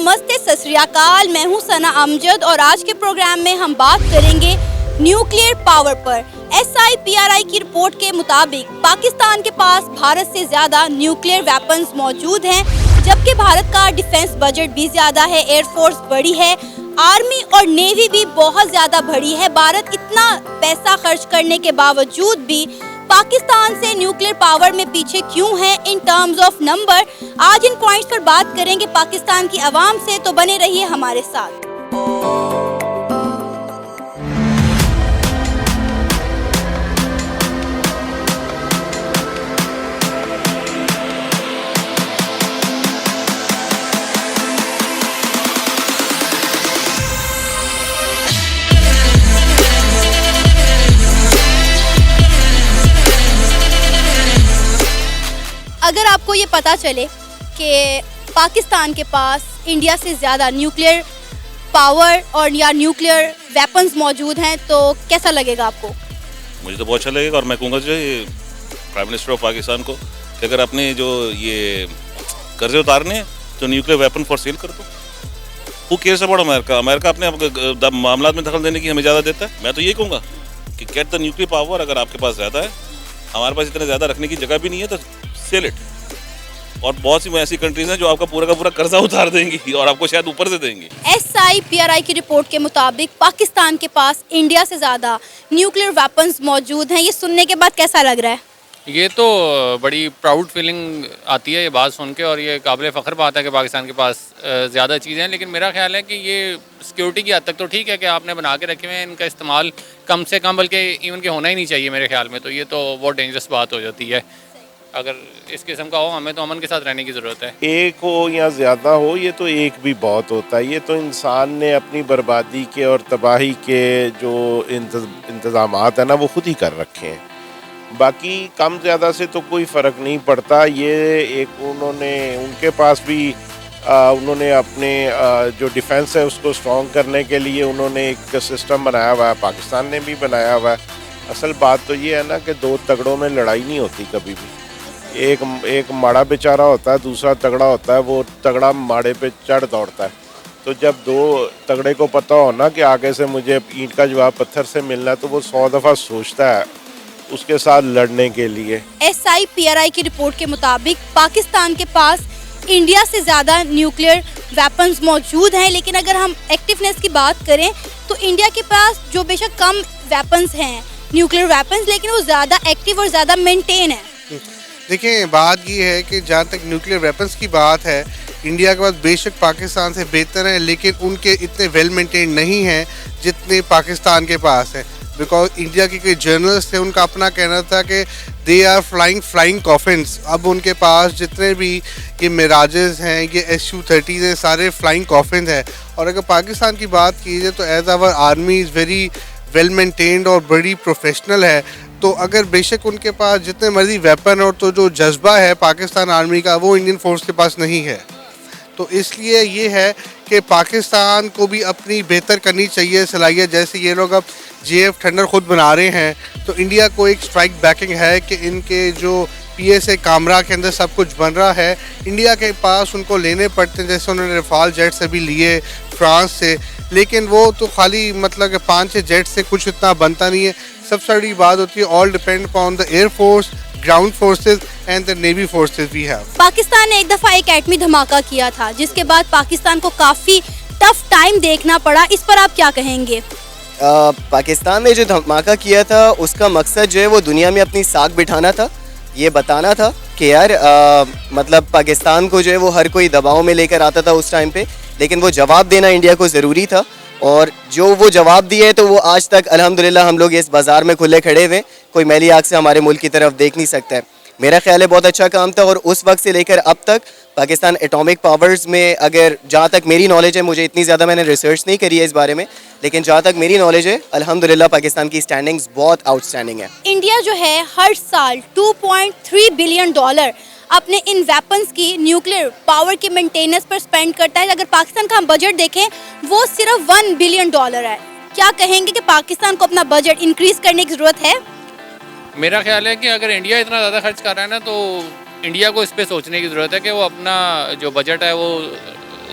नमस्ते, सत श्री अकाल। मैं हूं सना अमजद और आज के प्रोग्राम में हम बात करेंगे न्यूक्लियर पावर पर। SIPRI की रिपोर्ट के मुताबिक पाकिस्तान के पास भारत से ज्यादा न्यूक्लियर वेपन्स मौजूद हैं, जबकि भारत का डिफेंस बजट भी ज्यादा है, एयरफोर्स बड़ी है, आर्मी और नेवी भी बहुत ज्यादा बड़ी है। भारत इतना पैसा खर्च करने के बावजूद भी पाकिस्तान से न्यूक्लियर पावर में पीछे क्यों है इन टर्म्स ऑफ नंबर। आज इन पॉइंट्स पर बात करेंगे पाकिस्तान की आवाम से, तो बने रहिए हमारे साथ। अगर आपको ये पता चले कि पाकिस्तान के पास इंडिया से ज़्यादा न्यूक्लियर पावर और या न्यूक्लियर वेपन्स मौजूद हैं, तो कैसा लगेगा आपको? मुझे तो बहुत अच्छा लगेगा और मैं कहूँगा जो ये प्राइम मिनिस्टर ऑफ पाकिस्तान को कि अगर अपने जो ये कर्जे उतारने हैं तो न्यूक्लियर वेपन फॉर सेल कर दो। वो केस अबाउट अमेरिका, अमेरिका अपने मामला में दखल देने की हमें ज़्यादा देता है। मैं तो ये कहूँगा कि गेट द न्यूक्लियर पावर। अगर आपके पास ज़्यादा है, हमारे पास इतना ज़्यादा रखने की जगह भी नहीं है, तो सेल इट। और बहुत सी ऐसी कंट्रीज हैं जो आपका पूरा का पूरा कर्जा उतार देंगी और आपको शायद ऊपर से देंगी। SIPRI की रिपोर्ट के मुताबिक पाकिस्तान के पास इंडिया से ज़्यादा न्यूक्लियर वेपन्स मौजूद हैं। ये सुनने के बाद कैसा लग रहा है? ये तो बड़ी प्राउड फीलिंग आती है ये बात सुन के, और ये काबिल फ़ख्र बात है कि पाकिस्तान के पास ज़्यादा चीज़ें हैं। लेकिन मेरा ख्याल है कि ये सिक्योरिटी की हद तक तो ठीक है कि आपने बना के रखे हुए हैं, इनका इस्तेमाल कम से कम बल्कि इवन के होना ही नहीं चाहिए मेरे ख्याल में। तो ये तो बहुत डेंजरस बात हो जाती है। अगर इस किस्म का हो, हमें तो अमन के साथ रहने की ज़रूरत है। एक हो या ज़्यादा हो, ये तो एक भी बहुत होता है। ये तो इंसान ने अपनी बर्बादी के और तबाही के जो इंतज़ामात है ना, वो खुद ही कर रखे हैं। बाकी कम ज़्यादा से तो कोई फ़र्क नहीं पड़ता। ये एक उनके पास भी उन्होंने अपने जो डिफेंस है उसको स्ट्रॉन्ग करने के लिए उन्होंने एक सिस्टम बनाया हुआ है, पाकिस्तान ने भी बनाया हुआ है। असल बात तो ये है ना कि दो तगड़ों में लड़ाई नहीं होती कभी भी। एक माड़ा बेचारा होता है, दूसरा तगड़ा होता है। वो तगड़ा माड़े पे चढ़ दौड़ता है। तो जब दो तगड़े को पता हो ना कि आगे से मुझे ईंट का जवाब पत्थर से मिलना है, तो वो 100 दफ़ा सोचता है उसके साथ लड़ने के लिए। SIPRI की रिपोर्ट के मुताबिक पाकिस्तान के पास इंडिया से ज़्यादा न्यूक्लियर वेपन्स मौजूद हैं, लेकिन अगर हम एक्टिवनेस की बात करें तो इंडिया के पास जो बेशक कम वेपन्स हैं न्यूक्लियर वेपन्स, लेकिन वो ज़्यादा एक्टिव और ज़्यादा मेंटेन है। देखिए, बात ये है कि जहाँ तक न्यूक्लियर वेपन्स की बात है, इंडिया के पास बेशक पाकिस्तान से बेहतर है, लेकिन उनके इतने वेल मेंटेन नहीं हैं जितने पाकिस्तान के पास है। बिकॉज इंडिया के कई जर्नलिस्ट थे, उनका अपना कहना था कि दे आर फ्लाइंग कॉफिन्स। अब उनके पास जितने भी ये मिराजेस हैं, ये SU-30 हैं, सारे फ्लाइंग कॉफिन्स हैं। और अगर पाकिस्तान की बात की जाए तो as our army is very well maintained और बड़ी प्रोफेशनल है। तो अगर बेशक उनके पास जितने मर्जी वेपन और तो जो जज्बा है पाकिस्तान आर्मी का, वो इंडियन फोर्स के पास नहीं है। तो इसलिए ये है कि पाकिस्तान को भी अपनी बेहतर करनी चाहिए सलाहियत। जैसे ये लोग अब JF थंडर खुद बना रहे हैं, तो इंडिया को एक स्ट्राइक बैकिंग है कि इनके जो PSA कामरा के अंदर सब कुछ बन रहा है। इंडिया के पास उनको लेने पड़ते हैं, जैसे उन्होंने रफाल जेट्स अभी लिए फ्रांस से, लेकिन वो तो खाली मतलब कि 5-6 जेट से कुछ इतना बनता नहीं है। सबसे बड़ी बात होती है all depend upon the air force, ground forces and the navy forces we have. Pakistan ने एक दफ़ा एक एटमी धमाका किया था, जिसके बाद पाकिस्तान को काफ़ी टफ टाइम देखना पड़ा। इस पर आप क्या कहेंगे? पाकिस्तान ने जो धमाका किया था उसका मकसद जो है वो दुनिया में अपनी साख बिठाना था। ये बताना था कि यार मतलब पाकिस्तान को जो है वो हर कोई दबाव में लेकर आता था उस टाइम पे, लेकिन वो जवाब देना इंडिया को ज़रूरी था। और जो वो जवाब दिए तो वो आज तक अल्हम्दुलिल्लाह हम लोग इस बाज़ार में खुले खड़े हुए, कोई मैली आँख से हमारे मुल्क की तरफ देख नहीं सकता है। मेरा ख्याल है बहुत अच्छा काम था। और उस वक्त से लेकर अब तक पाकिस्तान एटॉमिक पावर्स में, अगर जहाँ तक मेरी नॉलेज है, मुझे इतनी ज़्यादा मैंने रिसर्च नहीं करी है इस बारे में, लेकिन जहाँ तक मेरी नॉलेज है अल्हम्दुलिल्लाह पाकिस्तान की स्टैंडिंग्स बहुत आउटस्टैंडिंग है। इंडिया जो है हर साल $2.3 बिलियन अपने इन वेपन्स की न्यूक्लियर पावर के मेंटेनेंस पर स्पेंड करता है। अगर पाकिस्तान का हम बजट देखें वो सिर्फ $1 बिलियन है। क्या कहेंगे कि पाकिस्तान को अपना बजट इंक्रीज करने की ज़रूरत है? मेरा ख्याल है कि अगर इंडिया इतना ज़्यादा खर्च कर रहा है ना, तो इंडिया को इस पर सोचने की ज़रूरत है कि वो अपना जो बजट है वो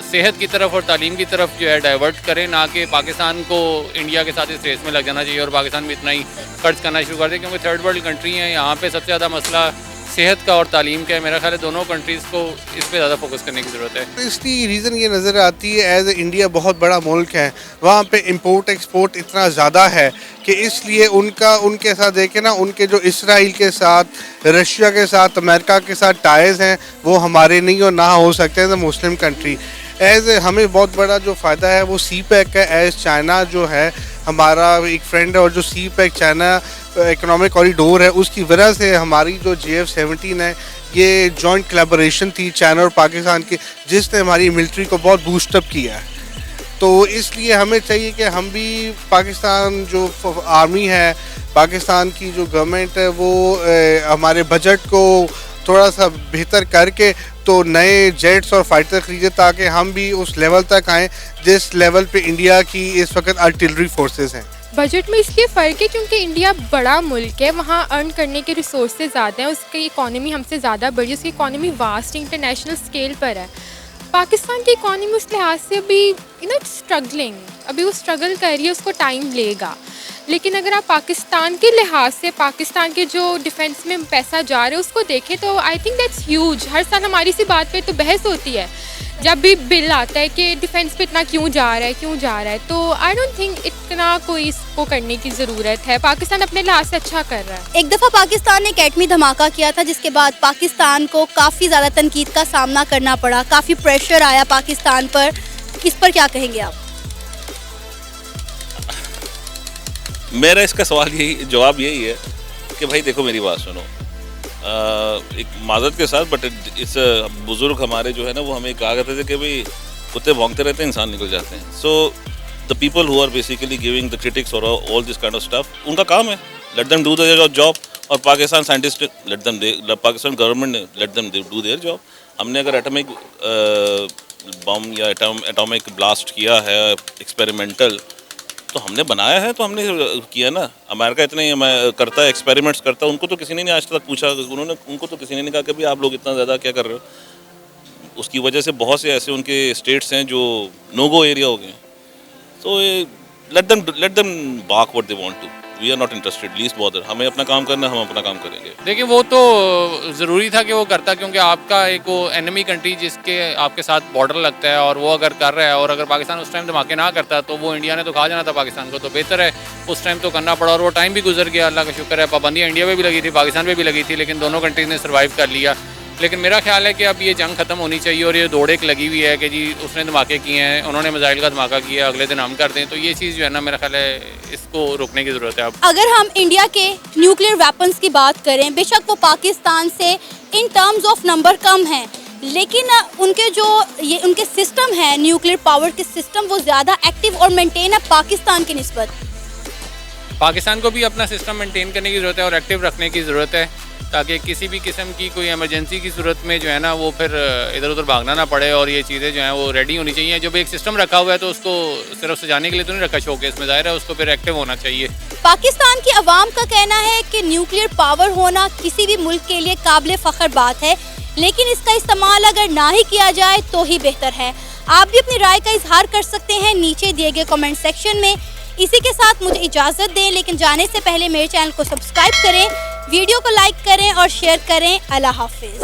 सेहत की तरफ और तालीम की तरफ जो है डाइवर्ट करें, ना कि पाकिस्तान को इंडिया के साथ इस रेस में लग जाना चाहिए और पाकिस्तान भी इतना ही खर्च करना शुरू कर दे, क्योंकि थर्ड वर्ल्ड कंट्री हैं, यहाँ पे सबसे ज़्यादा मसला सेहत का और तालीम का है। मेरा ख्याल है दोनों कंट्रीज़ को इस पे ज़्यादा फोकस करने की ज़रूरत है। तो इसकी रीज़न ये नज़र आती है एज इंडिया बहुत बड़ा मुल्क है, वहाँ पे इंपोर्ट एक्सपोर्ट इतना ज़्यादा है कि इसलिए उनके साथ देखें ना, उनके जो इसराइल के साथ, रशिया के साथ, अमेरिका के साथ टाइज हैं वो हमारे नहीं और ना हो सकते हैं मुस्लिम कंट्री। एज हमें बहुत बड़ा जो फ़ायदा है वो सी पैक का, एज चाइना जो है हमारा एक फ्रेंड है और जो सी पैक चाइना इकोनॉमिक कॉरिडोर है उसकी वजह से हमारी जो JF-17 है ये जॉइंट कोलैबोरेशन थी चाइना और पाकिस्तान की, जिसने हमारी मिलिट्री को बहुत बूस्टअप किया है। तो इसलिए हमें चाहिए कि हम भी पाकिस्तान जो आर्मी है, पाकिस्तान की जो गवर्नमेंट है वो हमारे बजट को थोड़ा सा बेहतर करके तो नए जेट्स और फाइटर खरीदे ताकि हम भी उस लेवल तक आएँ जिस लेवल पे इंडिया की इस वक्त आर्टिलरी फोर्सेस हैं। बजट में इसलिए फ़र्क है क्योंकि इंडिया बड़ा मुल्क है, वहाँ अर्न करने के रिसोर्सेज ज़्यादा हैं, उसकी इकॉनमी हमसे ज़्यादा बड़ी है, उसकी इकॉनमी वास्ट इंटरनेशनल स्केल पर है। पाकिस्तान की इकॉनमी उस लिहाज से अभी स्ट्रगलिंग, अभी वो स्ट्रगल कर रही है, उसको टाइम लेगा। लेकिन अगर आप पाकिस्तान के लिहाज से पाकिस्तान के जो डिफेंस में पैसा जा रहा है उसको देखें तो आई थिंक दैट्स ह्यूज। हर साल हमारी सी बात पे तो बहस होती है जब भी बिल आता है कि डिफेंस पे इतना क्यों जा रहा है, तो आई डोंट थिंक इतना कोई इसको करने की ज़रूरत है। पाकिस्तान अपने लिहाज से अच्छा कर रहा है। एक दफ़ा पाकिस्तान ने एक एटमी धमाका किया था जिसके बाद पाकिस्तान को काफ़ी ज़्यादा तनकीद का सामना करना पड़ा, काफ़ी प्रेशर आया पाकिस्तान पर। इस पर क्या कहेंगे आप? मेरा इसका जवाब यही है कि भाई देखो मेरी बात सुनो, एक माजरत के साथ, बट इस बुज़ुर्ग हमारे जो है ना वो हमें कहा करते थे कि भाई कुत्ते भौंकते रहते हैं, इंसान निकल जाते हैं। So the people who are basically giving the critics और all this kind of stuff, उनका काम है, let them do their job. और Pakistan scientist Pakistan government let them do their job. हमने अगर एटॉमिक बम या एटॉमिक ब्लास्ट किया है एक्सपेरिमेंटल, तो हमने बनाया है, तो हमने किया ना। अमेरिका इतने करता है, एक्सपेरिमेंट्स करता है, उनको तो किसी ने नहीं आज तक पूछा, उनको तो किसी ने नहीं कहा कि भाई आप लोग इतना ज़्यादा क्या कर रहे हो। उसकी वजह से बहुत से ऐसे उनके स्टेट्स हैं जो नो गो एरिया हो गए। तो let them bark what they want to, we are not interested, least bother. हमें अपना काम करना है, हम अपना काम करेंगे। देखिए वो तो ज़रूरी था कि वो करता, क्योंकि आपका एक वो एनिमी कंट्री जिसके आपके साथ बॉर्डर लगता है और वो अगर कर रहा है, और अगर पाकिस्तान उस टाइम धमाके ना करता तो वो इंडिया ने तो खा जाना था पाकिस्तान को। तो बेहतर है उस टाइम तो करना पड़ा, और वो टाइम भी गुजर गया, अल्लाह का शुक्र है। पाबंदियाँ इंडिया में भी लगी थी, पाकिस्तान में भी लगी थी, लेकिन दोनों कंट्रीज ने सर्वाइव कर लिया। लेकिन मेरा ख्याल है कि अब ये जंग ख़त्म होनी चाहिए और ये दौड़ एक लगी हुई है कि जी उसने धमाके किए हैं, उन्होंने मिसाइल का धमाका किया, अगले दिन हम कर दें। तो ये चीज़ जो है ना, मेरा ख्याल है इसको रोकने की ज़रूरत है अब। अगर हम इंडिया के न्यूक्लियर वेपन्स की बात करें, बेशक वो पाकिस्तान से इन टर्म्स ऑफ नंबर कम हैं, लेकिन उनके जो ये उनके सिस्टम है, न्यूक्लियर पावर के सिस्टम, वो ज़्यादा एक्टिव और मेंटेन है पाकिस्तान की निस्बत। पाकिस्तान को भी अपना सिस्टम मेंटेन करने की ज़रूरत है और एक्टिव रखने की ज़रूरत है, ताकि किसी भी किस्म की कोई इमरजेंसी की सूरत में जो है ना वो फिर इधर उधर भागना ना पड़े, और ये चीज़ें जो हैं वो रेडी होनी चाहिए। जब एक सिस्टम रखा हुआ है तो उसको सिर्फ सजाने के लिए तो नहीं रखा शोकेस में, ज़ाहिर है उसको फिर एक्टिव होना चाहिए। पाकिस्तान की अवाम का कहना है कि न्यूक्लियर पावर होना किसी भी मुल्क के लिए काबिल फ़ख्र बात है, लेकिन इसका इस्तेमाल अगर ना ही किया जाए तो ही बेहतर है। आप भी अपनी राय का इजहार कर सकते हैं नीचे दिए गए कमेंट सेक्शन में। इसी के साथ मुझे इजाज़त दें, लेकिन जाने से पहले मेरे चैनल को सब्सक्राइब करें, वीडियो को लाइक करें और शेयर करें। अल्लाह हाफिज़।